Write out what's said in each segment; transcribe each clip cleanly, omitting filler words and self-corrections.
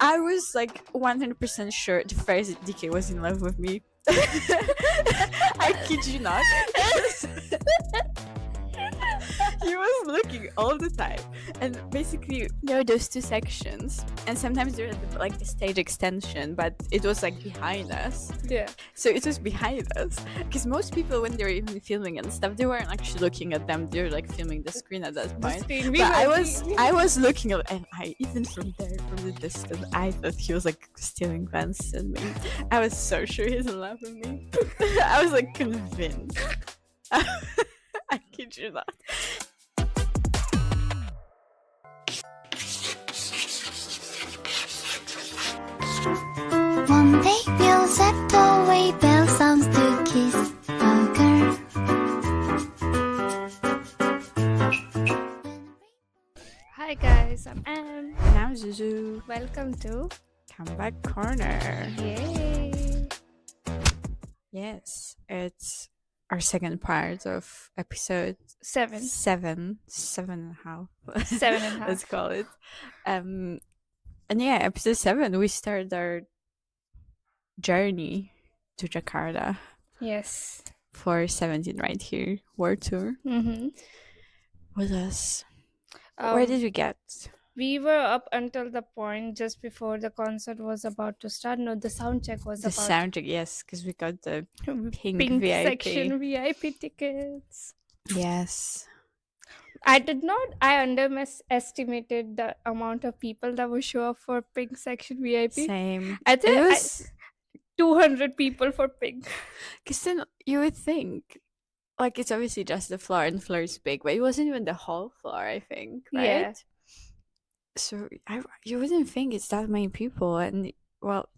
I was like 100% sure the first DK was in love with me. I kid you not. He was looking all the time, and basically there are those two sections, and sometimes there's like the stage extension, but it was like behind us. Yeah. So it was behind us, because most people, when they were even filming and stuff, they weren't actually looking at them. They were like filming the screen at that point. But I was looking at, and I even from the distance, I thought he was like stealing glances at me. I was so sure he's in love with me. I was like convinced. I kid you not. One day we'll set away bell sounds to kiss a girl. Hi guys, I'm Em. And I'm Zuzu. Welcome to Comeback Corner. Yay! Yes, it's our second part of episode 7. 7 and a half. 7.5. Let's call it. And yeah, episode 7, we started our journey to Jakarta Yes. for 17 right here world tour with us. Where did we get? We were up until the point just before the concert was about to start. No, the sound check was The about soundcheck, yes, because we got the pink VIP. section VIP tickets. Yes. I underestimated the amount of people that would show up for pink section VIP. Same. I think It was 200 people for pink. because then you would think, like, it's obviously just the floor, and the floor is big, but it wasn't even the whole floor, I think, right? Yeah. So you wouldn't think it's that many people, and well,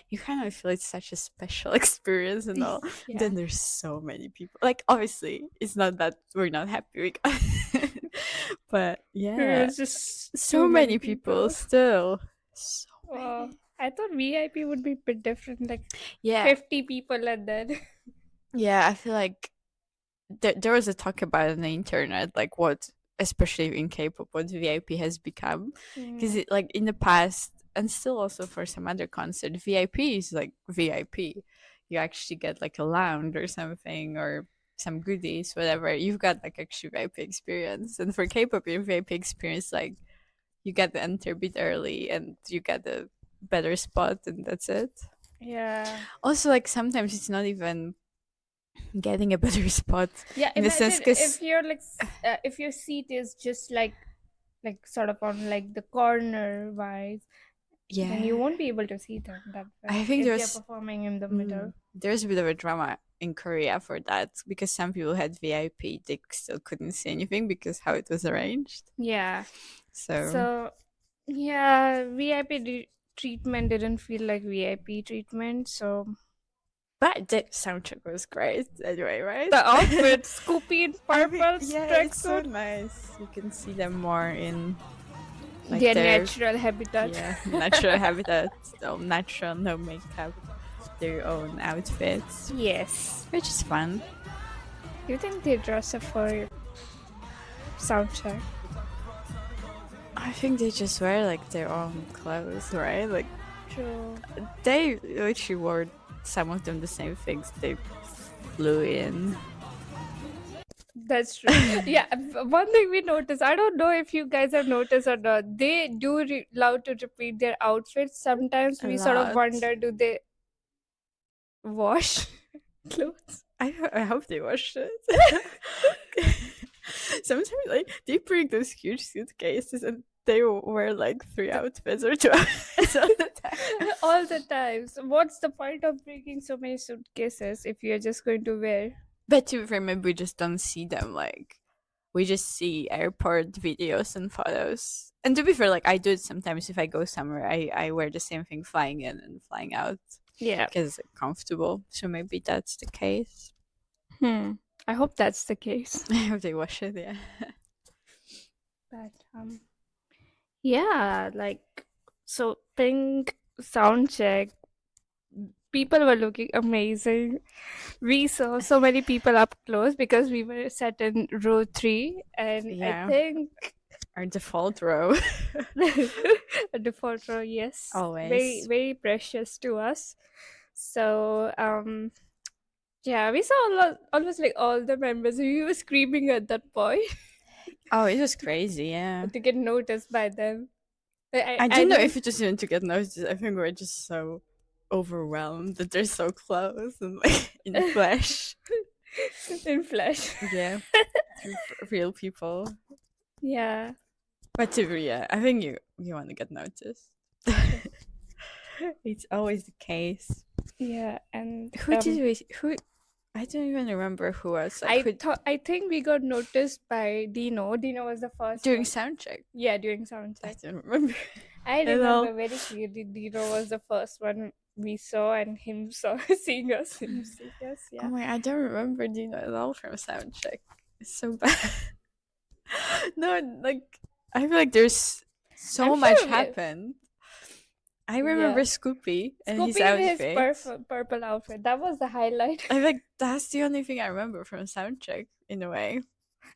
you kind of feel it's such a special experience and all. Yeah. Then there's so many people. Like, obviously, it's not that we're not happy, but yeah, It's just so too many people still. So many. I thought VIP would be a bit different, like Yeah, 50 people and then yeah. I feel like there was a talk about it on the internet, like what, especially in K-pop, what VIP has become. Because like in the past, and still also for some other concert, VIP is like VIP. You actually get like a lounge or something, or some goodies, whatever. You've got like actually VIP experience. And for K-pop, your VIP experience, like you get to enter a bit early and you get a better spot, and that's it. yeah. Also, like sometimes it's not even getting a better spot. Yeah, In a sense, imagine 'cause- if you're like if your seat is just like sort of on like the corner wise, Yeah, then you won't be able to see them that well. I think if there's you're performing in the middle. There's a bit of a drama in Korea for that, because some people had VIP, they still couldn't see anything because how it was arranged. Yeah. So So yeah, VIP treatment didn't feel like VIP treatment, so but the soundcheck was great anyway, right? the outfit, Scoopy in I purple think, yeah, it's so tracksuit, nice. You can see them more in like their their natural habitat. yeah, natural habitat, so natural, no makeup, their own outfits, Yes. which is fun. Do you think they dress up for soundcheck? I think they just wear like their own clothes, right? Like True. they literally wore some of them the same things they flew in. That's true. Yeah, one thing we noticed, I don't know if you guys have noticed or not, they do love to repeat their outfits. Sometimes A we sort of lot. wonder, do they wash clothes? I hope they washed it. Sometimes like they bring those huge suitcases and they wear like 3 outfits or 2 outfits all the time. All the time. So what's the point of bringing so many suitcases if you're just going to wear? But to remember, we just don't see them. Like we just see airport videos and photos. And to be fair, like I do it sometimes if I go somewhere. I wear the same thing flying in and flying out Yeah. because it's comfortable. So maybe that's the case. I hope that's the case. I hope they wash it. Yeah. But yeah, like so pink sound check. People were looking amazing. We saw so many people up close because we were set in row 3, and Yeah. I think Our default row. A default row, yes. Always. Very, very precious to us. So, yeah, we saw almost like all the members. We were screaming at that point Oh, it was crazy, yeah. to get noticed by them. I don't know if it just even to get noticed. I think we're just so overwhelmed that they're so close and like in the flesh. in flesh. Yeah. Real people. Yeah. But yeah, I think you want to get noticed. It's always the case. Yeah, and Who I don't even remember who else. I think we got noticed by Dino. Dino was the first during one. Soundcheck. Yeah, during I Soundcheck. don't remember. I at all. remember very clearly Dino was the first one we saw and him seeing us. Him seeing us, yeah. Oh my, I don't remember Dino at all from Soundcheck. It's so bad. No, like I feel like there's so I'm much sure happened. I remember Yeah. Scoopy and his Scoopy in outfit. his purple outfit. That was the highlight. I like that's the only thing I remember from Soundcheck in a way.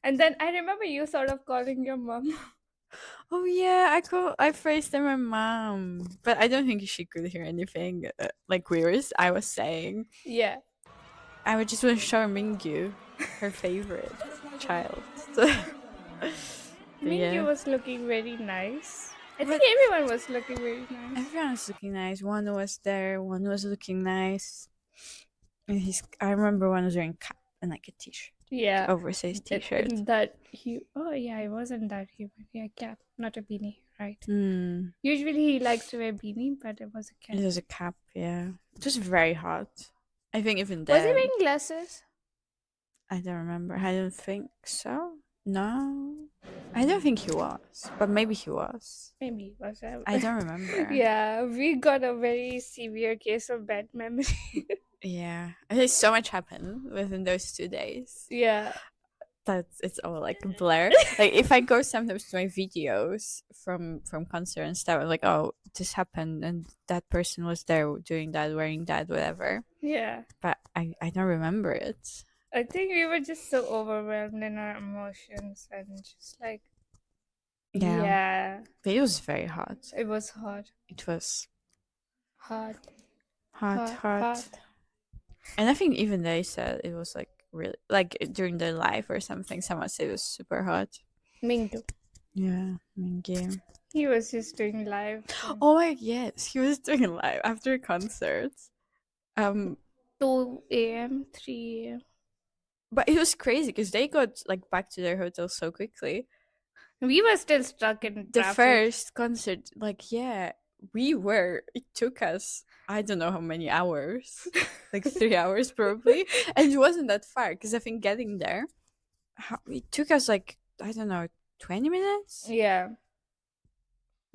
And then I remember you sort of calling your mom. Oh yeah, I phrased to my mom, but I don't think she could hear anything like I was saying. Yeah. I would just want to show Mingyu, her favorite child. Mingyu was looking very nice. I think But- everyone was looking very nice. Everyone was looking nice. One was there. One was looking nice. And I remember one was wearing cap and like a t-shirt, Yeah. oversized t-shirt. Oh yeah, it wasn't that human. Yeah, cap, not a beanie, right? Mm, Usually he likes to wear beanie, but it was a cap. it was a cap. Yeah, it was very hot. I think even Was then. he wearing glasses? I don't remember. I don't think so. No, I don't think he was, but maybe he was. Maybe he was. I don't remember. Yeah, we got a very severe case of bad memory. Yeah, I think so much happened within those 2 days. Yeah. It's all like a blur. Like if I go sometimes to my videos from concert and stuff, I'm like, oh, this happened and that person was there doing that, wearing that, whatever. Yeah. But I don't remember it. I think we were just so overwhelmed in our emotions and just like, yeah, But it was very hot. it was hot. It was Hot. hot. And I think even they said it was like really like during the live or something. Someone said it was super hot. Mingyu. Yeah, Mingyu. He was just doing live. Oh my yes, he was doing live after concerts. 2 a.m., 3 a.m. But it was crazy because they got like back to their hotel so quickly. We were still stuck in The traffic. first concert, like we were. It took us I don't know how many hours, like 3 hours probably, and it wasn't that far because I think getting there, it took us like I don't know 20 minutes. Yeah.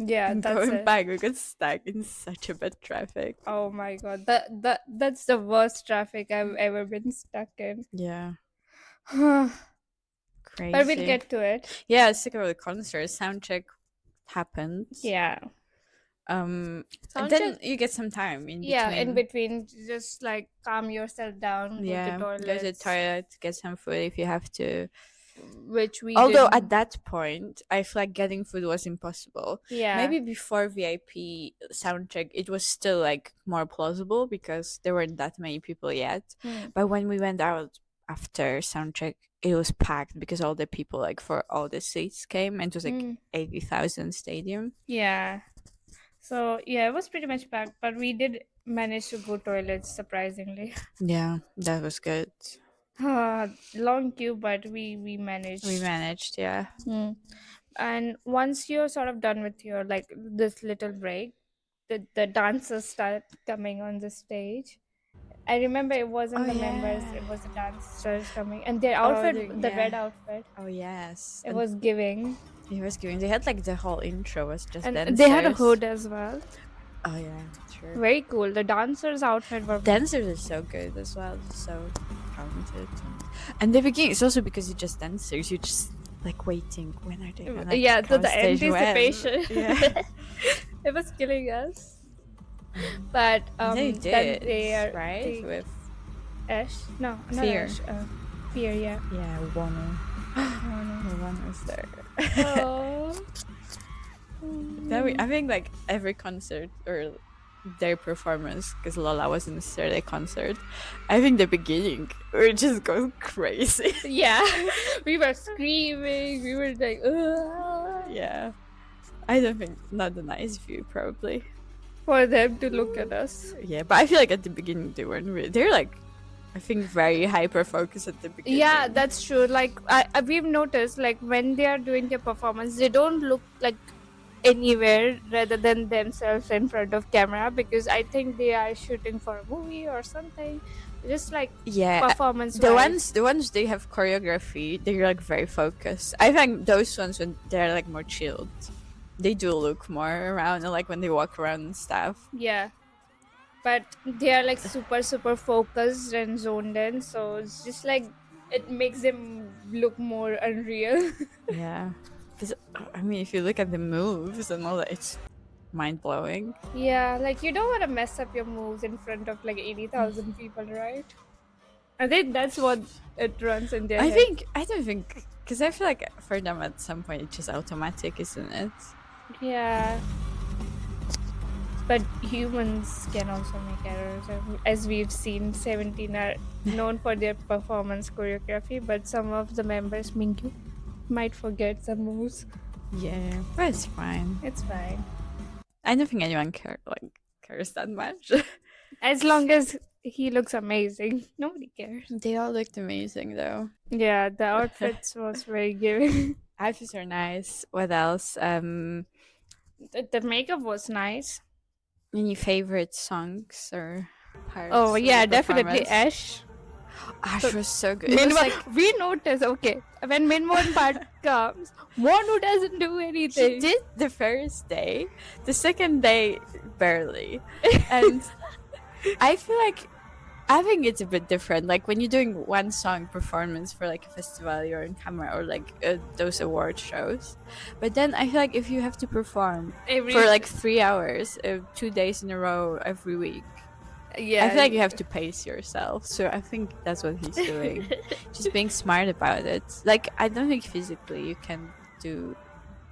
Yeah, And that's going it. back, we got stuck in such a bad traffic. Oh my god, that's the worst traffic I've ever been stuck in. Yeah, But crazy. we'll get to it. Yeah, let's talk about the concert. Soundcheck happened. Yeah. And then you get some time in between. Yeah, in between, just like calm yourself down. Yeah, go go to the toilet, get some food if you have to. Which we Although didn't. at that point, I feel like getting food was impossible. Yeah. Maybe before VIP Soundcheck, it was still like more plausible because there weren't that many people yet. But when we went out after Soundcheck, it was packed because all the people like for all the seats came, and it was like 80,000 stadium. Yeah. So yeah, it was pretty much packed, but we did manage to go toilets surprisingly. Yeah, that was good. Long queue, but we managed. We managed, yeah. And once you're sort of done with your like this little break, the dancers start coming on the stage. I remember it wasn't the members; it was the dancers coming, and their outfit, the red outfit. Oh yes, It was giving. It was giving. They had like the whole intro was just And dancers. they had a hood as well. Oh yeah, true. Very cool. The dancers' outfit were Dancers are so good as well, so talented. And the beginning, it's also because you're just dancers. You're just like waiting. When are they gonna yeah, go so the on stage? When? anticipation. Yeah. It was killing us. But They then did, they are right? With Ash. No, not Fear. Ash. Fear, yeah. yeah, Wano. No one was there. Oh. I think like every concert or their performance, because Lola wasn't necessarily a concert. I think the beginning we just go crazy. Yeah, we were screaming. We were like, "Ugh," Yeah, I don't think not a nice view probably. for them to look at us. Yeah, but I feel like at the beginning they weren't really. They're like, I think very hyper focused at the beginning. Yeah, that's true. Like we've noticed, like when they are doing their performance, they don't look like anywhere rather than themselves in front of camera, because I think they are shooting for a movie or something. Just like yeah. performance. The ones they have choreography, they're like very focused. I think those ones when they're like more chilled, they do look more around, and like when they walk around and stuff. Yeah, but they are like super focused and zoned in, so it's just like it makes them look more unreal. Yeah, because I mean, if you look at the moves and all that, it's mind blowing. Yeah, like you don't want to mess up your moves in front of like 80,000 people, right? I think that's what it runs in their head. I don't think, because I feel like for them at some point it's just automatic, isn't it? Yeah, but humans can also make errors, as we've seen. 17 are known for their performance choreography, but some of the members, Mingyu, might forget some moves. Yeah, but it's fine. It's fine. I don't think anyone cares that much. As long as he looks amazing, nobody cares. They all looked amazing though. Yeah, the outfits was very giving. Outfits are nice. What else? The makeup was nice. Any favorite songs or parts? Oh of yeah, the definitely performance? Ash. Ash was so good. It was Minwon, we noticed, okay, when Minwon part comes, Wonu doesn't do anything. She did the first day, the second day barely, and I feel like I think it's a bit different. Like when you're doing one song performance for like a festival, you're on camera or like those award shows, but then I feel like if you have to perform for like 3 hours, 2 days in a row every week. Yeah, I feel like you have to pace yourself, so I think that's what he's doing. Just being smart about it. Like I don't think physically you can do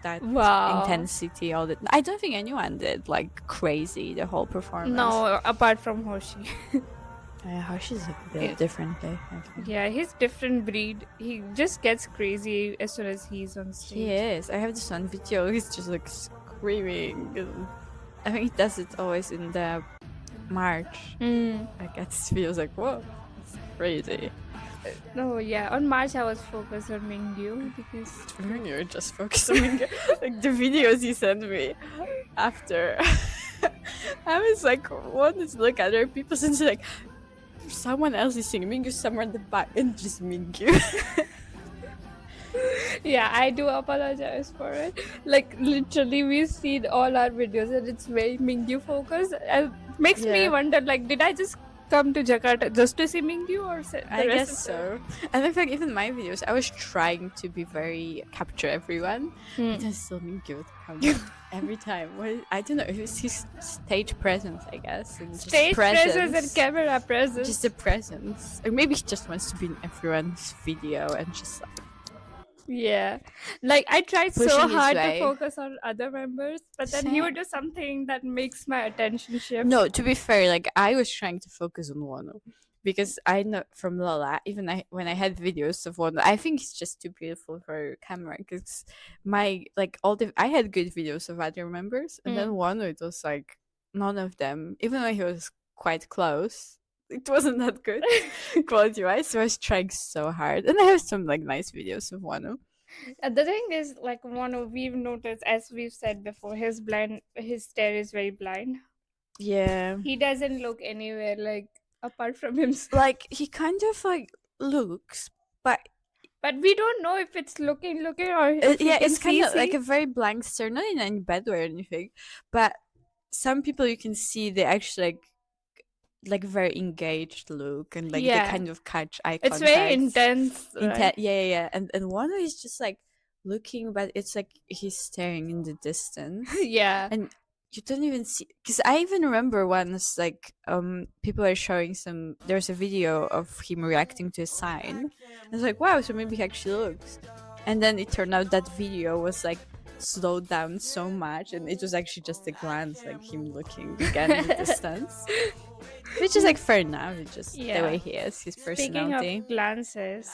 that Wow. intensity all the. I don't think anyone did like crazy the whole performance. No, apart from Hoshi. Hoshi's a bit Yeah. different, I think. Yeah, he's different breed. He just gets crazy as soon as he's on stage. He is. I have this one video. He's just like screaming. I think he does it always in the March. Like it feels like whoa, it's crazy. No, yeah. On March, I was focused on Mingyu because You're just focusing like the videos he sent me after. I was like, wanted to look at her. People since like someone else is singing Mingyu somewhere in the back and just Mingyu. yeah, I do apologize for it. Like literally, we've seen all our videos and it's very Mingyu focused. And makes me Yeah. wonder, like, did I just come to Jakarta just to see Mingyu or I guess so. And in fact, even my videos, I was trying to be very capture everyone, but then still Mingyu would come every time. I don't know. It was his stage presence, I guess. And just Stage presence and camera presence. Just the presence. Or maybe he just wants to be in everyone's video and just like. Yeah, like I tried so Pushing his hard way. to focus on other members, but then he would do something that makes my attention shift. No, to be fair, like I was trying to focus on Wano because I know from Lola, even when I had videos of Wano, I think it's just too beautiful for camera. Because I had good videos of other members, and then Wano, it was like none of them, even though he was quite close. It wasn't that good quality wise, so I was trying so hard, and I have some like nice videos of Wano. The thing is, like we've noticed, as we've said before, his stare is very blind. Yeah, He doesn't look anywhere like apart from himself. like he kind of like looks, but But we don't know if it's looking or if yeah, we can it's kind of see. like a very blank stare, not in any bad way or anything, but some people you can see they actually like very engaged look and like they Yeah. kind of catch eye It's contact. very intense. Right? Yeah. And one is just like looking, but it's like he's staring in the distance. Yeah. And you don't even see, because I even remember once like people are showing there's a video of him reacting to a sign. I was like, wow, so maybe he actually looks. And then it turned out that video was like slowed down so much, and it was actually just a glance, like him looking again in the distance. Which is like fair enough, it's just the Yeah. way he is, his Speaking personality. of glances,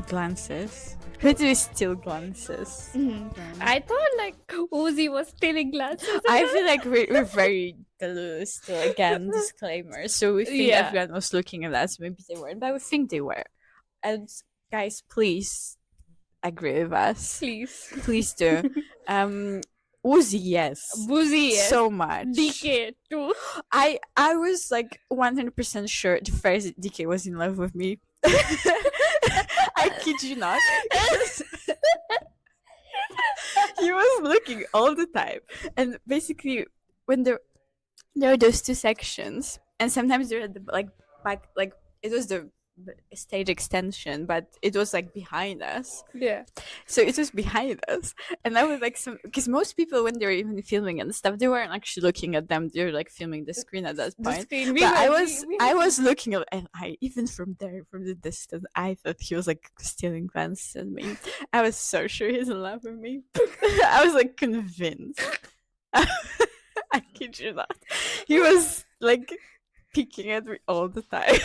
Glances. Who do we steal glances? I thought like Uzi was stealing glances. I feel like we're very delulu still. Again, disclaimer. So we think Yeah. everyone was looking at us. Maybe they weren't, but we think they were. And guys, please agree with us. Please do. Uzi, yes. Boozy, yes. So much. DK too. I was like 100% sure the first DK was in love with me. I kid you not. He was looking all the time, and basically when there are those two sections, and sometimes they're at the like back, like it was the stage extension, but it was like behind us. Yeah. So it was behind us, and I was like, because most people when they were even filming and stuff, they weren't actually looking at them; they were like filming the screen at that point. But I was looking at, and I even from the distance, I thought he was like stealing glances at me. I was so sure he's in love with me. I was like convinced. I kid you not. He was like peeking at me all the time.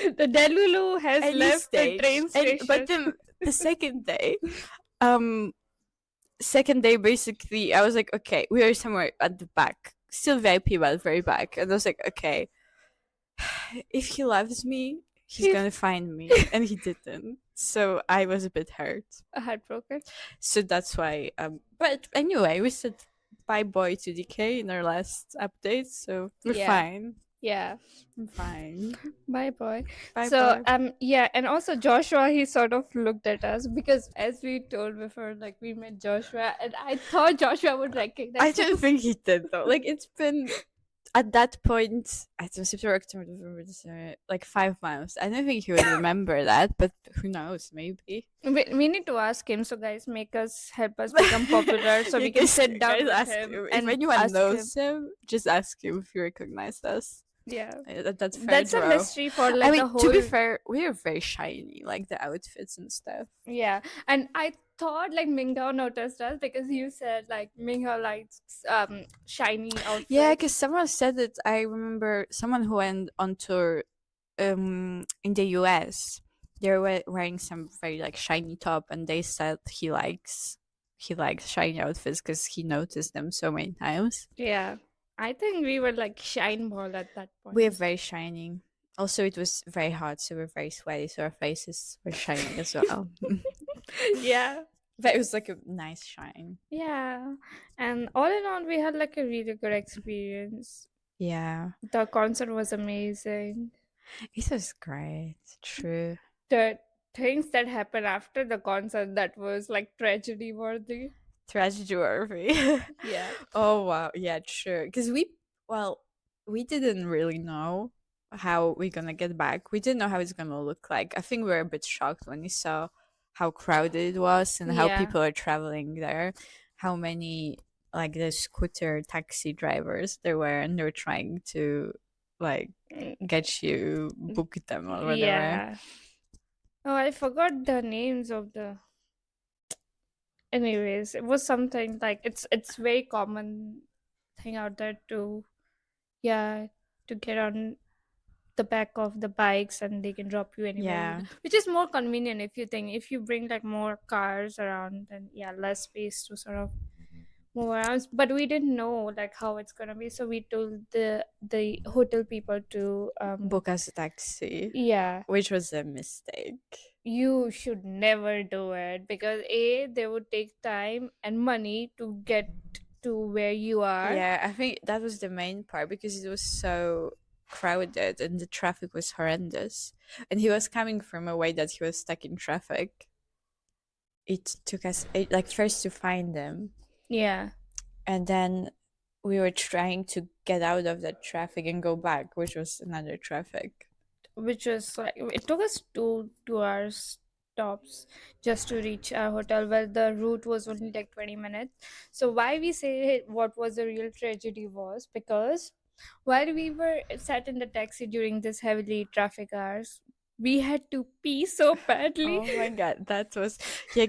The delulu has left the train station. But then the second day basically I was like, okay, we are somewhere at the back, still VIP but very back, and I was like, okay, if he loves me, he's gonna find me, and he didn't. So I was a bit hurt, Heartbroken. so that's why but anyway, we said bye boy to DK in our last update, so we're fine. Yeah. I'm fine. Bye boy. Bye So boy. yeah, and also Joshua, he sort of looked at us because as we told before, like we met Joshua and I thought Joshua would recognize I us. don't think he did though. Like it's been at that point, I don't know, September, October, November, December, like 5 months. I don't think he would remember that, but who knows? Maybe. We need to ask him. So guys, help us become popular so we can sit down with ask him. If And anyone ask knows him, just ask him if he recognized us. Yeah, That's fair. that's a mystery for like I mean, the whole. to be fair, we are very shiny, like the outfits and stuff. Yeah, and I thought like Minghao noticed us because you said like Minghao likes shiny outfits. Yeah, because someone said it. I remember someone who went on tour in the US. They were wearing some very like shiny top, and they said he likes shiny outfits because he noticed them so many times. Yeah, I think we were like shine ball at that point. We're very shining. Also, it was very hot, so we're very sweaty, so our faces were shining as well. Yeah, but it was like a nice shine. yeah, and all in all, we had like a really good experience. Yeah, The concert was amazing. it was great. True. The things that happened after the concert, that was like tragedy worthy. Tragedy worthy. Yeah. Oh wow. Yeah, true. Because we didn't really know how we're gonna get back. We didn't know how it's gonna look like. I think we were a bit shocked when we saw how crowded it was and how Yeah. people are traveling there. How many like the scooter taxi drivers there were, and they're trying to like get you book them or whatever. Yeah. Oh, I forgot the names of the. Anyways, it was something like it's very common thing out there to get on the back of the bikes and they can drop you anywhere. Yeah. Which is more convenient if you bring like more cars around, then less space to sort of move around. But we didn't know like how it's gonna be, so we told the hotel people to Book us a taxi. Yeah. Which was a mistake. You should never do it because they would take time and money to get to where you are. Yeah, I think that was the main part because it was so crowded and the traffic was horrendous. And he was coming from a way that he was stuck in traffic. It took us like first to find them. Yeah. And then we were trying to get out of that traffic and go back, which was another traffic. Which was like it took us two hours stops just to reach our hotel, where the route was only like 20 minutes. So why we say what was the real tragedy was because while we were sat in the taxi during this heavily traffic hours, we had to pee so badly. Oh my god, that was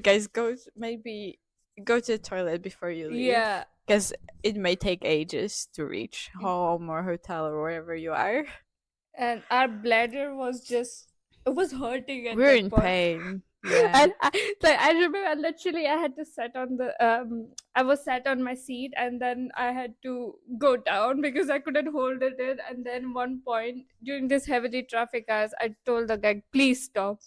guys, maybe go to the toilet before you leave. Yeah. Because it may take ages to reach home or hotel or wherever you are. And our bladder was just, it was hurting at We're that in point. pain. Yeah. And I remember literally I had to sit on the I was sat on my seat, and then I had to go down because I couldn't hold it in. And then one point during this heavily traffic hours, I told the guy, please stop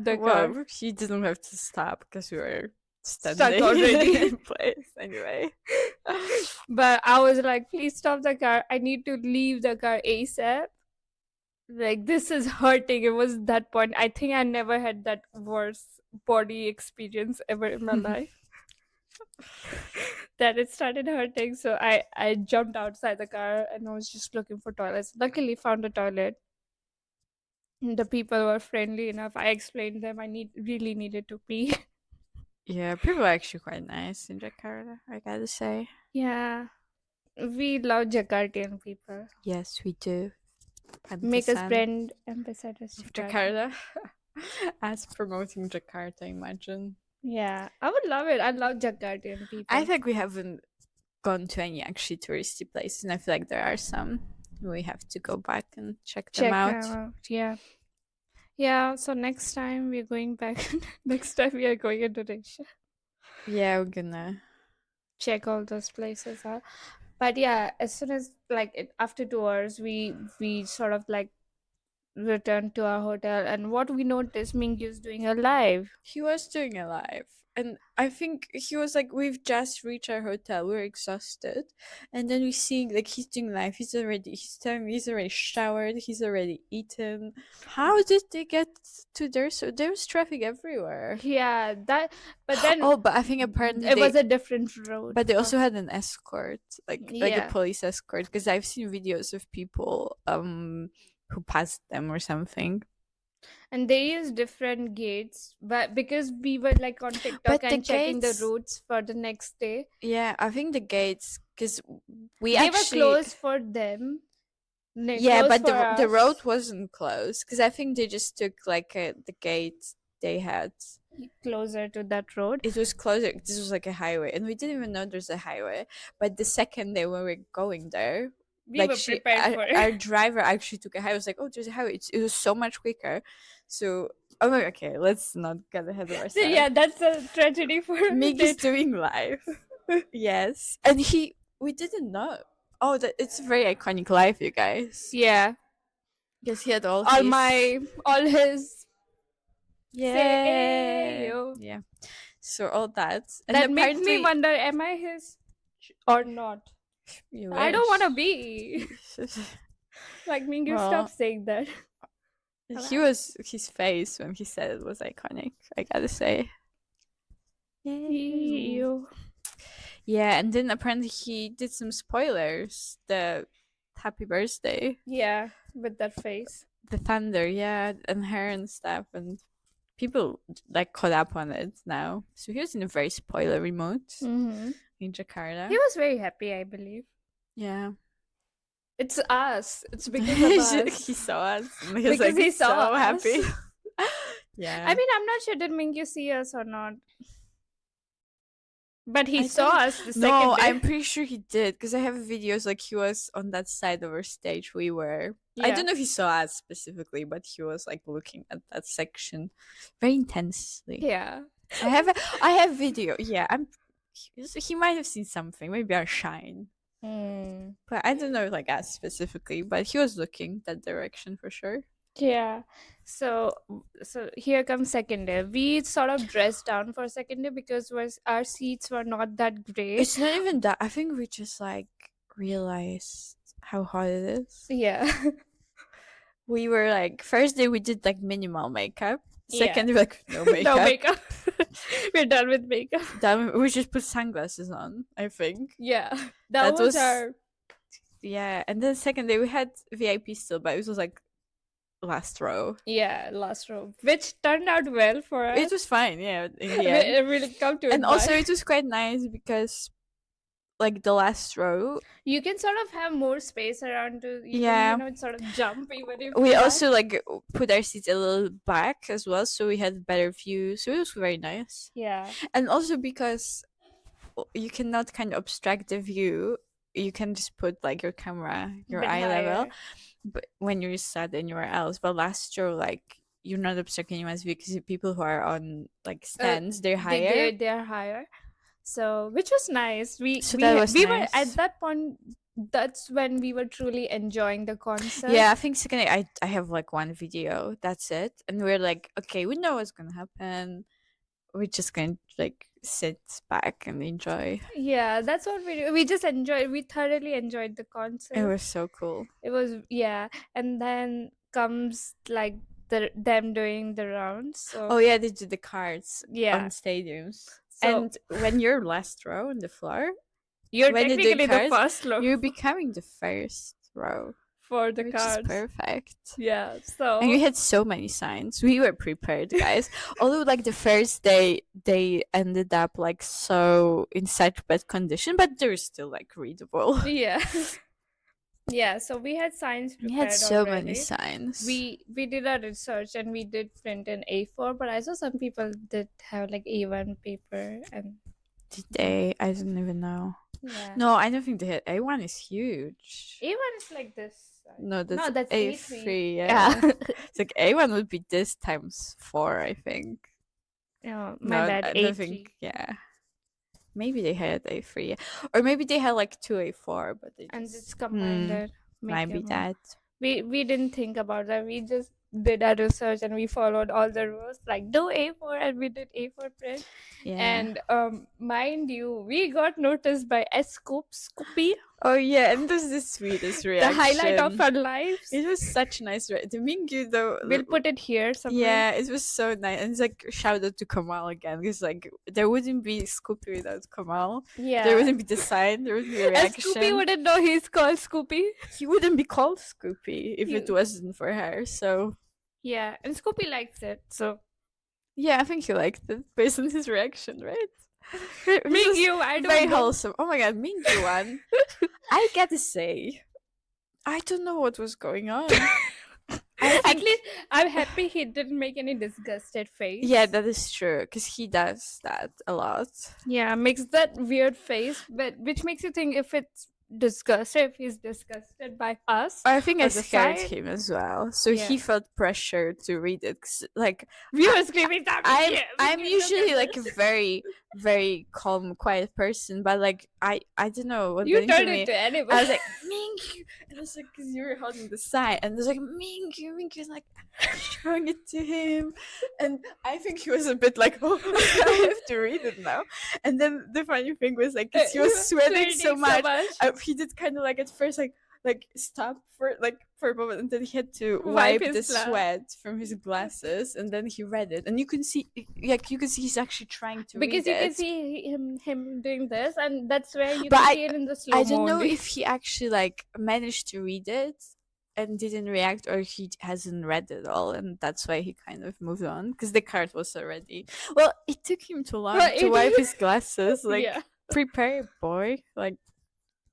the car. Well, he didn't have to stop because we were Stuck standing already. in place anyway. But I was like, please stop the car, I need to leave the car ASAP. Like, this is hurting. It was that point. I think I never had that worse body experience ever in my life. That it started hurting. So I jumped outside the car and I was just looking for toilets. Luckily found a toilet. The people were friendly enough. I explained them I really needed to pee. Yeah, people are actually quite nice in Jakarta, I gotta say. Yeah. We love Jakartian people. Yes, we do. Make us 100% brand ambassadors of Jakarta. Jakarta. As promoting Jakarta, imagine. Yeah. I would love it. I love Jakartian people. I think we haven't gone to any actually touristy places, and I feel like there are some. We have to go back and check them out. Yeah. Yeah, so next time we're going back. Next time we are going Indonesia. Yeah, we're gonna Check all those places out. But yeah, as soon as after 2 hours, we sort of like returned to our hotel, and what we noticed, Mingyu's doing a live. He was doing a live, and I think he was like, "We've just reached our hotel. We're exhausted," and then we see like he's doing live. He's telling me he's already showered. He's already eaten. How did they get to there? So there was traffic everywhere. Yeah, that. But then But I think apparently it was a different road. But they also had an escort, like a Yeah. police escort, because I've seen videos of people who passed them or something. And they use different gates, but because we were like on TikTok But the and checking the gates- routes for the next day, Yeah, I think the gates, because we they actually were closed for them. Yeah, closed but for the us. road wasn't closed because I think they just took like the gate they had. Closer to that road. It was closer. This was like a highway, and we didn't even know there's a highway. But the second day when we were going there, We like were prepared for it. our driver actually took a highway. I was like, "Oh, there's a highway." It was so much quicker. So I'm like, okay, let's not get ahead of So ourselves. yeah, that's a tragedy for Mig is it. doing live. Yes, and we didn't know. Oh, it's a very iconic live, you guys. Yeah, Yes, he had all his yeah Say-yo. yeah. So all that and that makes me apparently wonder: am I his or not? you I don't want to wish. be. Like, Mingyu, Well, stop saying that. His face when he said it was iconic, I gotta say. You. Yeah, and then apparently he did some spoilers. The happy birthday, Yeah, with that face. the thunder, yeah, and her and stuff, and people like caught up on it now. So he was in a very spoilery mood Mm-hmm. in Jakarta. He was very happy, I believe. Yeah. It's us. It's because of us. He saw us. And he was Because like, he saw so us. happy. Yeah. I mean, I'm not sure did Mingyu see us or not. But he I saw don't- us the second No, day. I'm pretty sure he did because I have videos like he was on that side of our stage we were. I Yeah. don't know if he saw us specifically, but he was like looking at that section very intensely. Yeah. I have video. Yeah, he might have seen something, maybe our shine. But I don't know like us specifically, but he was looking that direction for sure. Yeah. So here comes second day. We sort of dressed down for second day because our seats were not that great. It's not even that. I think we just like realized how hot it is. Yeah. We were like first day we did like minimal makeup. Yeah. Second day like no makeup. No makeup. We're done with makeup. Then we just put sunglasses on, I think. Yeah. That was was- our Yeah, and then second day we had VIP still, but it was like last row. Yeah, last row, which turned out well for us. It was fine, yeah, in the we end. really come to it. And also back. it was quite nice because like the last row, You can sort of have more space around to even, Yeah. sort of jump even if we you also like put our seats a little back as well, so we had better view. So it was very nice. Yeah. And also because you cannot kind of obstruct the view, you can just put like your camera, your Bit eye level, higher. but when you're sat anywhere else. But last row, like you're not obstructing anyone's view because people who are on like stands, they're higher. They're higher. So which was nice. So that was we were nice. at that point. That's when we were truly enjoying the concert. Yeah, I think second I have like one video. That's it, and we're like, okay, we know what's gonna happen. We're just gonna like sit back and enjoy. Yeah, that's what we do. We just enjoyed. We thoroughly enjoyed the concert. It was so cool. It was, yeah, and then comes like them doing the rounds. So Oh yeah, they did the cards yeah, on stadiums. So- And when you're last row on the floor, you're when they do technically the cards, first row you're becoming the first row, for the which cards. is perfect. Yeah, so And we had so many signs. We were prepared, guys. Although like the first day they ended up like so in such bad condition, but they're still like readable. yeah, yeah. So we had signs We prepared had so many already. signs. We did our research and we did print in A4, but I saw some people did have like A1 paper and Did they? I don't even know. yeah. No, I don't think they had. A1 is huge. A1 is like this size. No, that's that's A3. Yeah. Yeah. It's like A1 would be this times 4, I think. Oh, No, my bad. I A3. don't think. Yeah. Maybe they had A3, yeah. Or maybe they had like 2 A4, but they And just it's combined. might be that. We didn't think about that. We just did our research and we followed all the rules, like do A4, and we did A4 print. Yeah. And mind you, we got noticed by S.Coups, Scoopy, Oh yeah, and this is the sweetest the reaction. highlight of our lives. It was such nice. The Mingyu though. We'll put it here somewhere. Yeah, it was so nice, and it's like shout out to Kamal again, because like there wouldn't be Scoopy without Kamal. Yeah. There wouldn't be the sign. There wouldn't be the And reaction. Scoopy wouldn't know he's called Scoopy. He wouldn't be called Scoopy if it He- wasn't for her. So Yeah, and Scoopy likes it. So yeah, I think he liked it based on his reaction, right? It was Mingyu, I don't very know. wholesome. Oh my god, Mingyu one. I gotta say, I don't know what was going on. At least I'm happy he didn't make any disgusted face. Yeah, that is true, because he does that a lot. Yeah, makes that weird face, but which makes you think if it's disgusted, if he's disgusted by us. I think I Or the scared side? him as well, so Yeah. he felt pressure to read it. 'Cause, like We were screaming that. I'm usually like a very very calm, quiet person, but like I don't know what You went through turned me. into animal. I was like Mingyu, and I was like, because you were holding the sign, and I was like Mingyu's like showing it to him, and I think he was a bit like, oh, I have to read it now. And then the funny thing was like, 'cause he was sweating so much. He did kind of like at first like stop for a moment, and then he had to wipe Wipe the his gla- sweat from his glasses, and then he read it, and you can see he's actually trying to because read you can it. see him doing this, and that's where you But can see it in the slow I don't know only. if he actually like managed to read it and didn't react, or he hasn't read it all, and that's why he kind of moved on, because the card was already. Well, it took him too long Well, to it wipe is- his glasses. Like, yeah. prepare, boy. Like,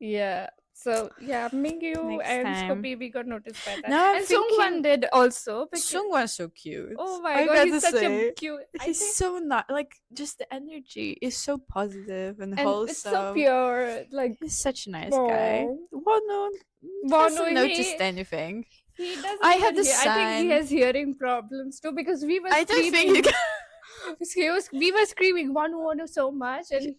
Yeah. So yeah, Mingyu Next and time. Scoopy, we got noticed by that. Now I'm and Sungwon did also. because- Sungwon's so cute. Oh my I god, gotta he's such say. a cute. I He's think- so not like just the energy is so positive and, and wholesome. it's so pure. Like He's such a nice guy. Aw. Wano Wano, hasn't noticed anything. he doesn't. I even had the hear- I think sign. he has hearing problems too, because we were. I don't think screaming. you can. We were screaming Wano so much, and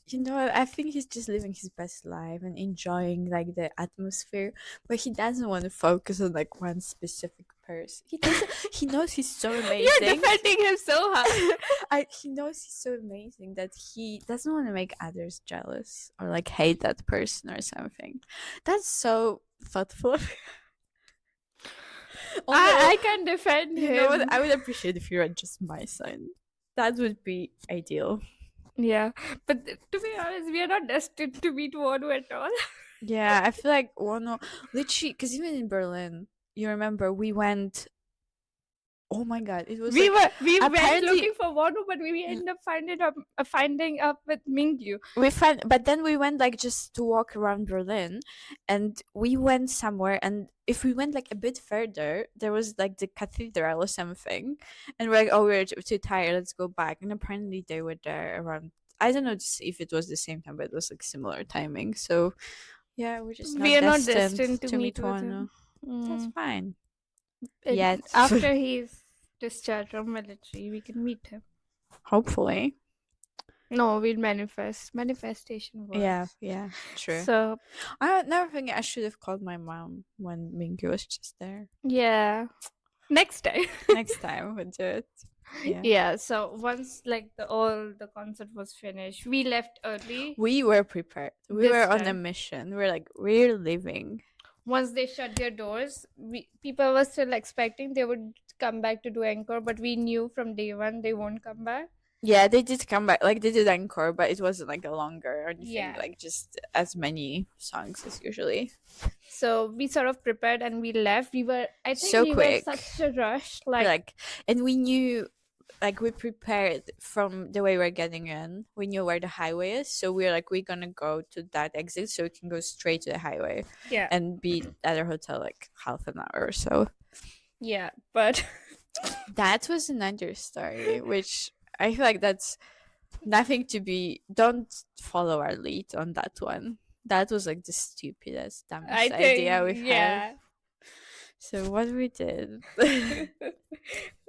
You know what? I think he's just living his best life and enjoying like the atmosphere, but he doesn't want to focus on like one specific person. He doesn't. He knows he's so amazing. you're defending him so hard. He knows he's so amazing that he doesn't want to make others jealous or like hate that person or something. That's so thoughtful. of him. Although, I can defend you him. know what? I would appreciate if you read just my sign. That would be ideal. Yeah, but to be honest, we are not destined to meet Wano at all. Yeah, I feel like Wano literally, because even in Berlin, you remember we went. Oh my god! It was we like, went apparently- looking for Wonu, but we ended up finding up with Mingyu. but then we went like just to walk around Berlin, and we went somewhere, and if we went like a bit further, there was like the cathedral or something, and we're like, oh, we're too tired, let's go back. And apparently they were there around. I don't know if it was the same time, but it was like similar timing. So yeah, we're just We are not destined destined to meet with Wano. him. That's fine. And Yet. after he's discharged from military, we can meet him. Hopefully. No, we'll manifest. Manifestation works. Yeah, true. So I never think I should have called my mom when Mingyu was just there. yeah, next time. Next time we'll do it. Yeah. Yeah. So once like the concert was finished, we left early. We were prepared. We This were on a time. mission. We're like, we're leaving. Once they shut their doors, people were still expecting they would come back to do encore, but we knew from day one they won't come back. Yeah, they did come back. Like, they did encore, but it wasn't like a longer or anything. Yeah. Like, just as many songs as usually. So we sort of prepared and we left. I think So we quick. were such a rush. And we knew, like, we prepared from the way we're getting in. We knew where the highway is. So we're like, we're gonna go to that exit so we can go straight to the highway yeah. and be at our hotel like half an hour or so. Yeah, but That was another story, which I feel like that's nothing to be. Don't follow our lead on that one. That was like the stupidest, dumbest I think idea we've had. So what we did,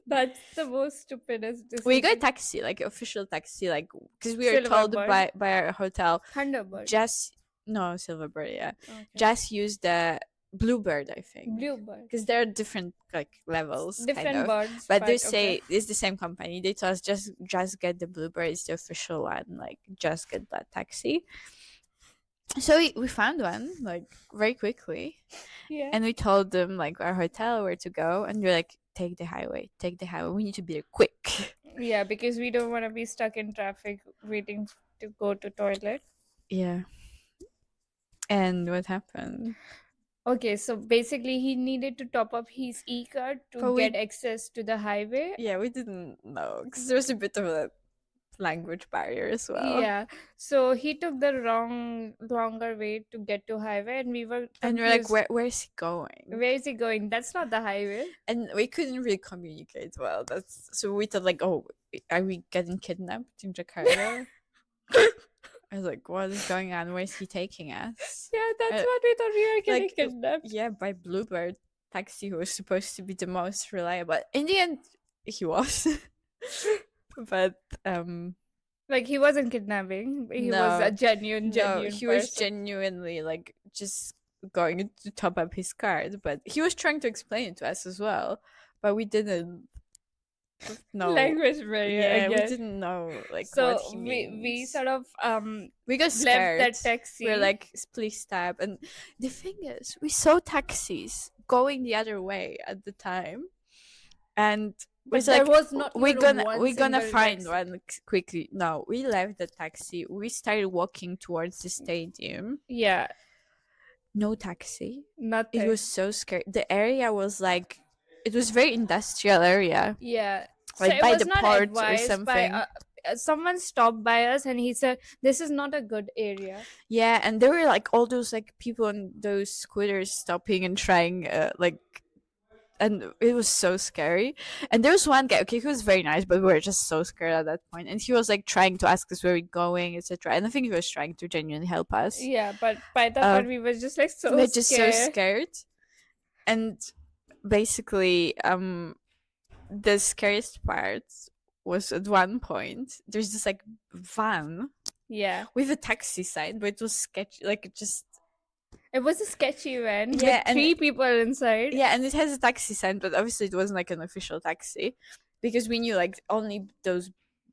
That's the most stupidest decision. we got a taxi, like official taxi, like because we were told Silverbird. by our hotel, Thunderbird. Silverbird, yeah, Okay. just use the Bluebird, I think, Bluebird. because there are different like levels, Different kind of. birds. But they okay. say it's the same company. They told us just get the Bluebird. It's the official one. Like, just get that taxi. So we found one like very quickly, Yeah. and we told them like our hotel where to go, and they're like, take the highway. We need to be there quick. Yeah, because we don't want to be stuck in traffic waiting to go to toilet. Yeah. And what happened? Okay, so basically he needed to top up his e-card to But we- get access to the highway. Yeah, we didn't know because there was a bit of a language barrier as well. Yeah, so he took the longer way to get to highway, and we were And we're like, confused. where is he going? Where is he going? That's not the highway. And we couldn't really communicate well. So we thought like, oh, are we getting kidnapped in Jakarta? I was like, what is going on? Where is he taking us? Yeah, that's Uh, what we thought. We were getting like, kidnapped. Yeah, by Bluebird taxi, who was supposed to be the most reliable. In the end, he was. But Like he wasn't kidnapping. He was No. a genuine he was person. genuinely like just going to top up his card. But he was trying to explain it to us as well. But we didn't know. Language barrier. Yeah, I we guess. didn't know like So what he means. we sort of We got left scared. that taxi. We're like, please stop. And the thing is, we saw taxis going the other way at the time, and but it's there like, was not we're even gonna one gonna single find taxi. one quickly. No, we left the taxi. We started walking towards the stadium. Yeah, No taxi. nothing. It was so scary. The area was like, it was very industrial area. Yeah. Like it by was the not port or advised something. Someone stopped by us and he said, "This is not a good area." Yeah, and there were like all those like people on those scooters stopping and trying and it was so scary. And there was one guy, okay, he was very nice, but we were just so scared at that point. And he was like trying to ask us where we're going, etc. And I think he was trying to genuinely help us. Yeah, but by that point we were just like so we were just scared. so scared. And basically, the scariest part was at one point there's this like van Yeah, with a taxi sign, but it was sketchy, like just it was a sketchy van Yeah, with and- 3 people inside. yeah, and it has a taxi sign, but obviously it wasn't like an official taxi because we knew like only those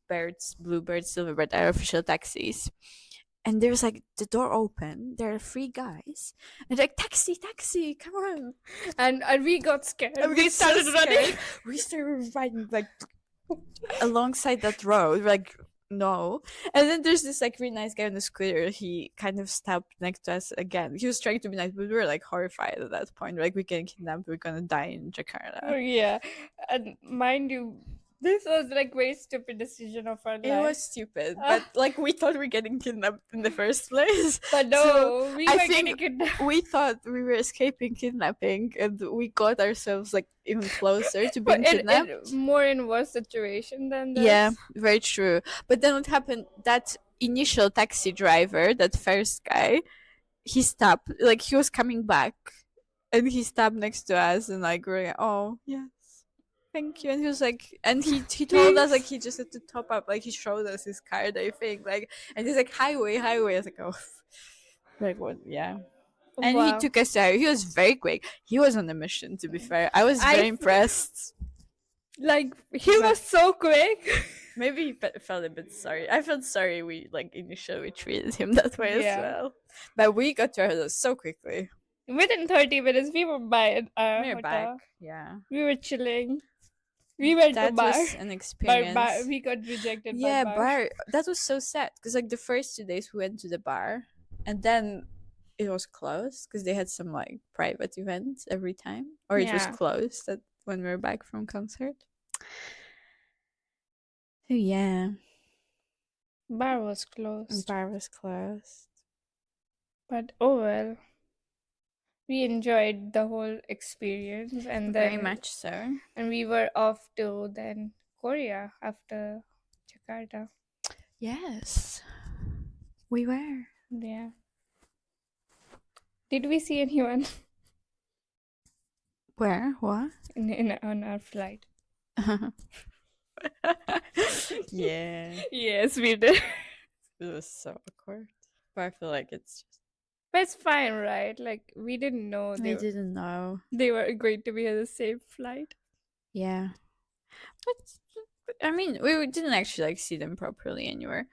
Bluebird, Silverbird are official taxis. And there's like the door open, there are 3 guys, and they're like, taxi, come on. And we got scared. And We got so started running. scared. We started riding like alongside that road, like no. And then there's this like really nice guy on the scooter. He kind of stopped next to us again. He was trying to be nice, but we were like horrified at that point. We're like, we get kidnapped, we're gonna die in Oh, Jakarta. yeah. And mind you, this was like very stupid decision of our It life. was stupid, but like we thought we were getting kidnapped in the first place. But no, So, we I were think getting kidnapped. we thought we were escaping kidnapping, and we got ourselves like even closer to being kidnapped. More in worse situation than this. Yeah, very true. But then what happened? That initial taxi driver, that first guy, he stopped. Like he was coming back, and he stopped next to us, and like we're like, oh yes, thank you. And he was like, and he told us like he just had to top up. Like he showed us his card, I think. Like, and he's like highway. I was like, oh, like what? Yeah. And he Wow. took us there. He was very quick. He was on a mission, to be fair. I was I very f- impressed. Like he was so quick. Maybe he felt a bit sorry. I felt sorry we like initially treated him that way Yeah. as well. But we got to our house so quickly. Within 30 minutes, we were by our We're hotel. back. Yeah. We were chilling. We went That to bar. was an experience. We got rejected Yeah, by bar. bar. That was so sad because like the first 2 days we went to the bar, and then it was closed because they had some like private events every time, or it was Yeah. closed when we were back from concert. So yeah, Bar was closed. bar was closed. But oh well. We enjoyed the whole experience, and Very then much so. and we were off to then Korea after Jakarta. Yes, we were. Yeah. Did we see anyone Where? What? on our flight? Yeah. Yes, we did. It was so awkward. But I feel like it's just. But it's fine, right? Like we didn't know I didn't know. they were going to be on the same flight. Yeah. But I mean, we didn't actually like see them properly anywhere.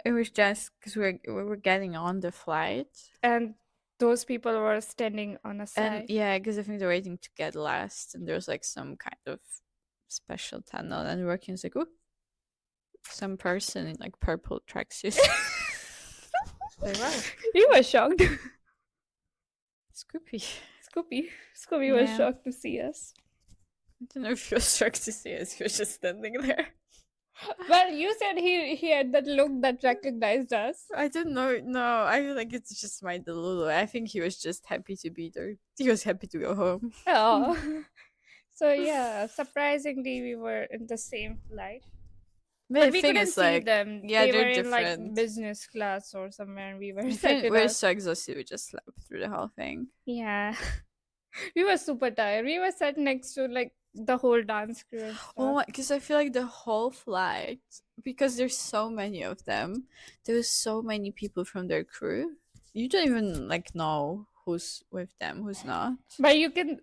It was just because we were getting on the flight. And those people were standing on a side. And yeah, because I think they're waiting to get last, and there's like some kind of special tunnel, and working is like, oh, some person in like purple tracksuit. Like, wow, He was shocked. Scoopy. Scoopy was Yeah. shocked to see us. I don't know if he was shocked to see us. He was just standing there. Well, you said he had that look that recognized us. I don't know. No, I feel like it's just my delulu. I think he was just happy to be there. He was happy to go home. Oh. So yeah, surprisingly we were in the same flight. But But the we thing couldn't is, see like, them. yeah, They they're were in like different. business class or somewhere, and we were I set think in we're a- so exhausted. We just slept through the whole thing. Yeah. We were super tired. We were sat next to like the whole dance crew and stuff. Oh, because I feel like the whole flight, because there's so many of them, there's so many people from their crew. You don't even like know who's with them, who's not. But you can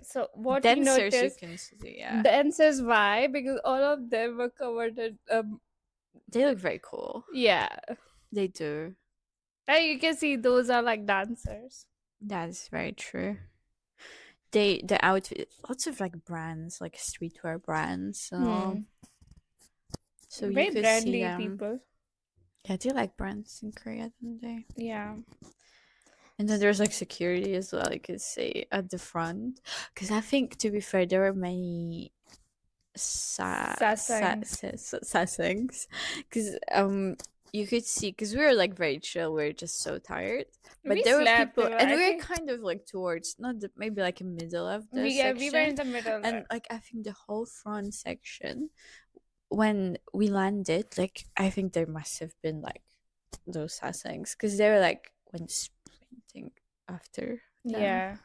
so what we Dancers you noticed, can see, yeah. dancers, why? Because all of them were covered in They look very cool. yeah. They do. And you can see those are like dancers. That is very true. The outfit, lots of like brands, like streetwear brands and all. Hmm. So Very you could see brandy them. people. Yeah, they like brands in Korea, don't they? Yeah. And then there's like security as well, you could see at the front. Because I think, to be fair, there were many sasangs. Because you could see, because we were like very chill, we were just so tired. But We there were slept, people, though, and I we were think- kind of like towards, not the, maybe like in middle of the we section. were in the middle. And like I think the whole front section, when we landed, like I think there must have been like those sasangs, because they were like went sprinting after them. Yeah.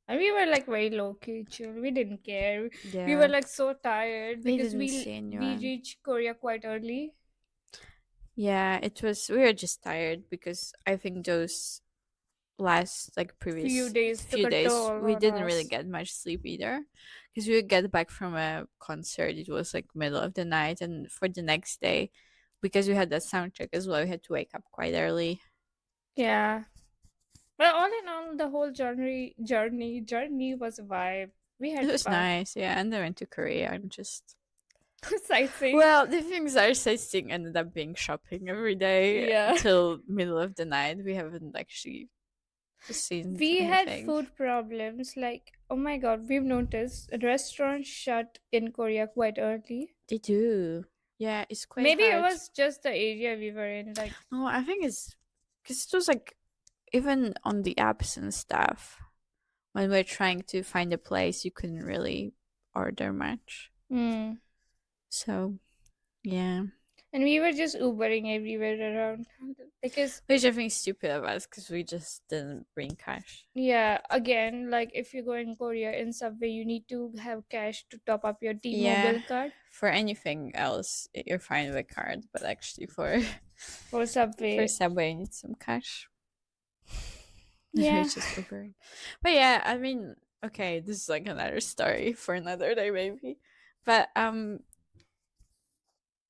And we were like very low key chill. We didn't care. Yeah. We were like so tired We because didn't we see anyone. reached Korea quite early. Yeah, it was, we were just tired because I think those last like previous Few days took a days toll we on didn't really us. get much sleep either, because we would get back from a concert, it was like middle of the night, and for the next day, because we had that sound check as well, we had to wake up quite early. Yeah. But all in all, the whole journey was a vibe. We had It was fun. nice, yeah. And I went to Korea and just Sightseeing. Well, the things are sightseeing ended up being shopping every day Yeah. till middle of the night. We haven't actually seen We had anything. food problems. Like, oh my god, we've noticed restaurants shut in Korea quite early. They do. Yeah, it's quite Maybe it hard. was just the area we were in. Like, No, I think it's because it was like even on the apps and stuff. When we're trying to find a place, you couldn't really order much. mm. So yeah, And we were just Ubering everywhere around because which I think is stupid of us because we just didn't bring cash. yeah, again, like if you go in Korea in Subway, you need to have cash to top up your Yeah, T-Mobile card for anything else, you're fine with a card, but actually for for for Subway. Subway, you need some cash. Yeah. Which is Ubering. But yeah, I mean, okay, this is like another story for another day, maybe. But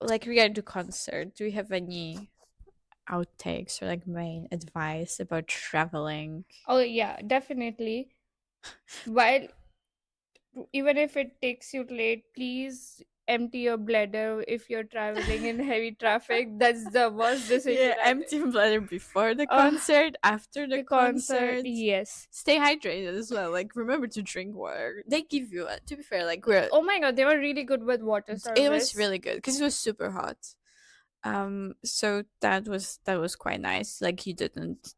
like regarding to concert, do we have any outtakes or like main advice about traveling? Oh yeah, definitely. While even if it takes you late, please empty your bladder if you're traveling in heavy traffic. That's the worst decision Yeah, I made. empty bladder before the Uh, concert, after the the concert, concert. yes. Stay hydrated as well. Like remember to drink water. They give you to be fair, like we're Oh my god, they were really good with water it was service. really good because it was super hot. So that was quite nice. Like you didn't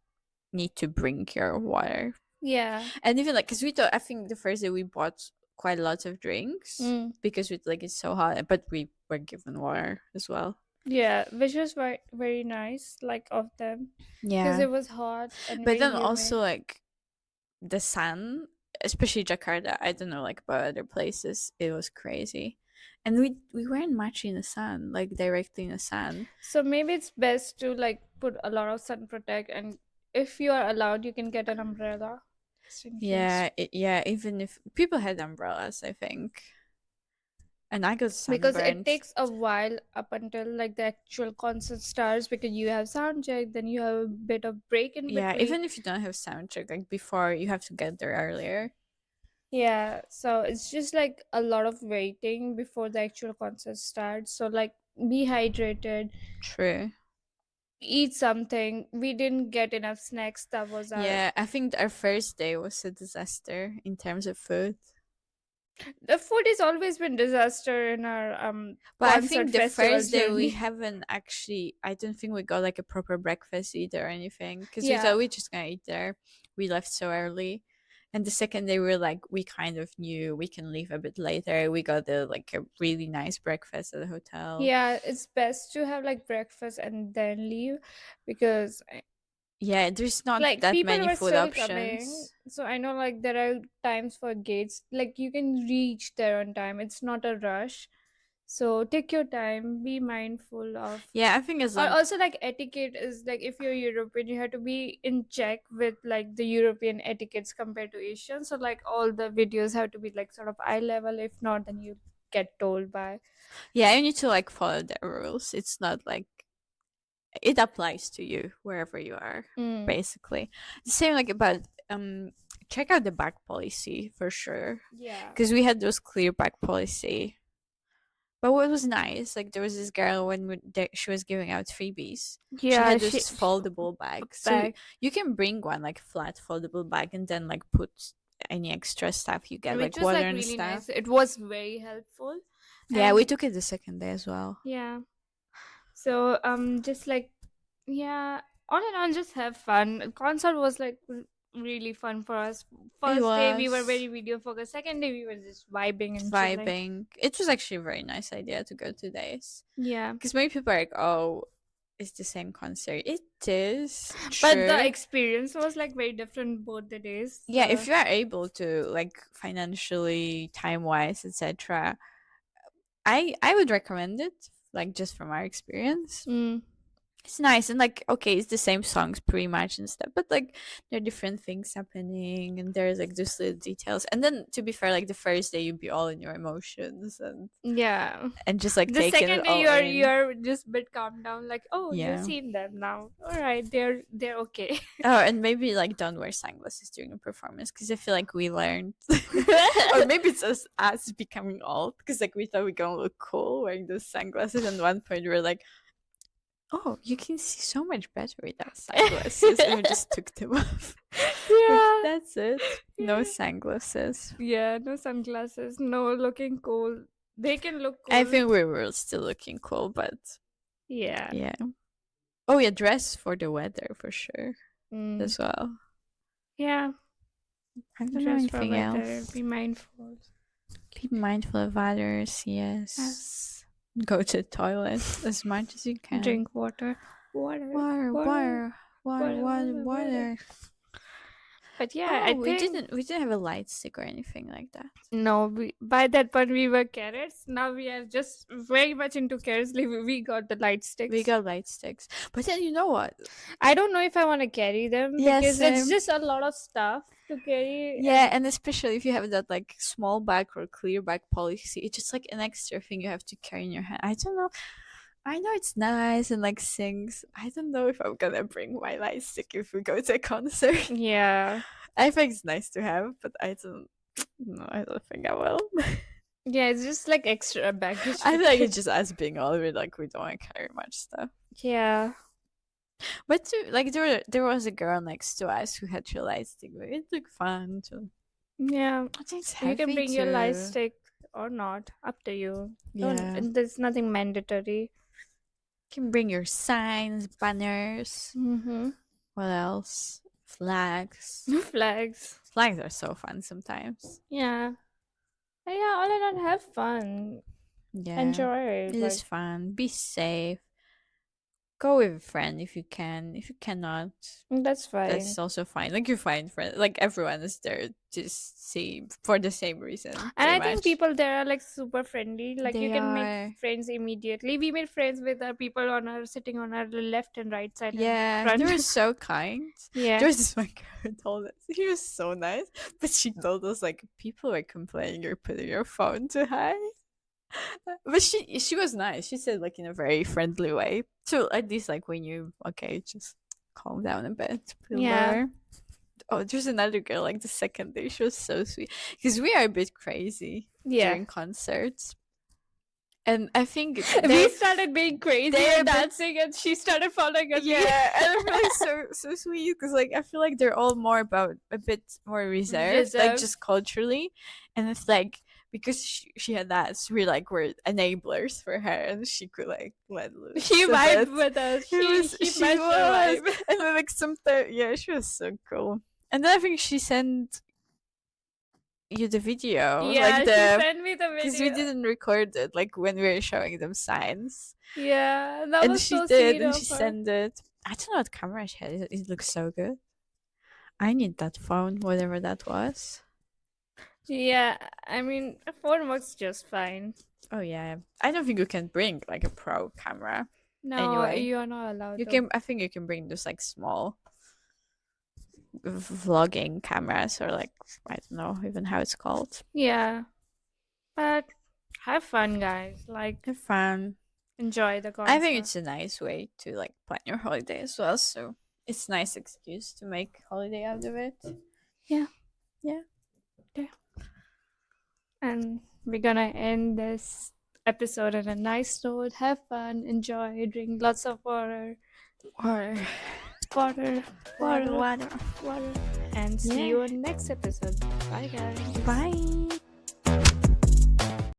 need to bring your water. Yeah. And even like, because we thought, I think the first day we bought quite a lot of drinks Mm. because we like it's so hot, but we were given water as well. Yeah, which was very, very nice, like of them, because Yeah, it was hot and but very then also humid. like the sun, especially Jakarta. I don't know like about other places. It was crazy, and we weren't much in the sun, like directly in the sun. So maybe it's best to like put a lot of sun protect, and if you are allowed, you can get an umbrella, just in case. Yeah, yeah. Even if people had umbrellas, I think, and I got Because it sunburned. takes a while up until like the actual concert starts, because you have sound check, then you have a bit of break in Yeah, between. even if you don't have soundcheck, like before, you have to get there earlier. Yeah, so it's just like a lot of waiting before the actual concert starts. So like be hydrated, True. eat something. We didn't get enough snacks. That was our Yeah, I think our first day was a disaster in terms of food. the food has always been disaster in our But I concert think the festival first day we journey. haven't actually, I don't think we got like a proper breakfast either or anything because we Yeah. thought we just gonna eat there. We left so early. And the second day we were like, we kind of knew we can leave a bit later. We got like a really nice breakfast at the hotel. Yeah, it's best to have like breakfast and then leave, because Yeah, there's not like that people many were food still coming. options. So I know like there are times for gates, like you can reach there on time. It's not a rush. So take your time, be mindful of. Yeah, I think as Or long also like etiquette is like if you're European, you have to be in check with like the European etiquettes compared to Asian. So like all the videos have to be like sort of eye level. If not, then you get told by. yeah, you need to like follow the rules. It's not like it applies to you wherever you are, Mm. basically. The same like about check out the bag policy for sure. Yeah. Because we had those clear bag policy. But what was nice, like there was this girl when she was giving out freebies. She Yeah, had this foldable bag, so bag. you can bring one like flat foldable bag and then like put any extra stuff you get, Which like was water like and really stuff. nice. It was very helpful. Yeah, we And took it the second day as well. yeah. So just like yeah, all in all, just have fun. Concert was like really fun for us. It First day we were was very video focused. Second day we were just vibing and chilling. vibing. It was actually a very nice idea to go 2 days. Yeah. Because many people are like, oh, it's the same concert. It is But the true. experience was like very different both the days. Yeah, So if you are able to, like financially, time wise, etc., I would recommend it. Like just from our experience. mm. It's nice, and like, okay, it's the same songs pretty much and stuff, but like there are different things happening, and there's like just little details. And then to be fair, like the first day you'd be all in your emotions Yeah. and just like The taking second it day all in. you're just a bit calmed down, like, oh, you've Yeah. seen them now. All right, they're okay. Oh, and maybe like don't wear sunglasses during a performance, because I feel like we learned, or maybe it's us becoming old, because like we thought we gonna look cool wearing those sunglasses, and at one point we were like, oh, you can see so much better without sunglasses, and we just took them off. Yeah. That's it. No sunglasses. Yeah, no sunglasses, no looking cool. They can look cool. I think we were still looking cool, but Yeah. yeah. Oh yeah, dress for the weather for sure Mm. as well. Yeah. I don't know Dress for anything weather. else. Be mindful. Be mindful of others. Yes. Go to the toilet as much as you can. Drink water. Water. But yeah, Oh, I we think didn't have a light stick or anything like that. no. By that point we were carrots. Now we are just very much into carrots. We got the light sticks. We got light sticks, but then you know what? I don't know if I want to carry them Yeah, because it's same. just a lot of stuff to carry. Yeah, and especially if you have that like small bag or clear bag policy, it's just like an extra thing you have to carry in your hand. I don't know. I know it's nice and like sings. I don't know if I'm gonna bring my light stick if we go to a concert. Yeah. I think it's nice to have, but I don't. No, I don't think I will. Yeah, it's just like extra baggage. I feel like it's just us being all of it. Like we don't want to carry much stuff. Yeah. But like there was a girl next to us who had her light stick. But it looked fun too. Yeah. I think it's You can heavy bring your light too. stick or not. Up to you. Yeah. There's nothing mandatory. You can bring your signs, banners. Mm-hmm. What else? Flags. Flags. Flags are so fun sometimes. Yeah. Yeah, all in all, have fun. Yeah. Enjoy it. It is fun. Be safe. Go with a friend if you can. If you cannot, That's fine. that's also fine. Like you find friends. Like everyone is there to see for the same reason. And I pretty think much. people there are like super friendly. Like They you can are. make friends immediately. We made friends with our people on our sitting on our left and right side. Yeah, and front. they were so kind. Yeah. There was this one girl who told us he was so nice, but she told us like people were complaining you're putting your phone too high. But she was nice. She said like in a very friendly way. So at least like when you just calm down a bit. Put it Yeah. lower. Oh, there's another girl like the second day. She was so sweet because we are a bit crazy during concerts, and I think We started being crazy they're and a bit- dancing, and she started following us. yeah, and I'm really so sweet because like I feel like they're all more about a bit more reserved, like Reserved. just culturally, and it's like because she had that, so we're enablers for her, and she could like let loose. She a vibed bit. with us. She matched our was, vibe. and then like sometimes, yeah, she was so cool. And then I think she sent you the video, Yeah, like she the sent me the because we video. didn't record it, like when we were showing them signs. Yeah, that And was she so did, sweet and of she her. sent it. I don't know what camera she had. It looks so good. I need that phone, whatever that was. Yeah, I mean, a phone works just fine. Oh yeah, I don't think you can bring like a pro camera. No, Anyway, you are not allowed. You to. can. I think you can bring those like small vlogging cameras, or like I don't know even how it's called. Yeah, but have fun, guys. Like, Have fun. enjoy the concert. I think it's a nice way to like plan your holiday as well. So it's a nice excuse to make holiday out of it. Yeah. Yeah. And we're gonna end this episode on a nice note. Have fun, enjoy, drink lots of water, Water. and see Yeah. you on next episode. Bye, guys. Bye.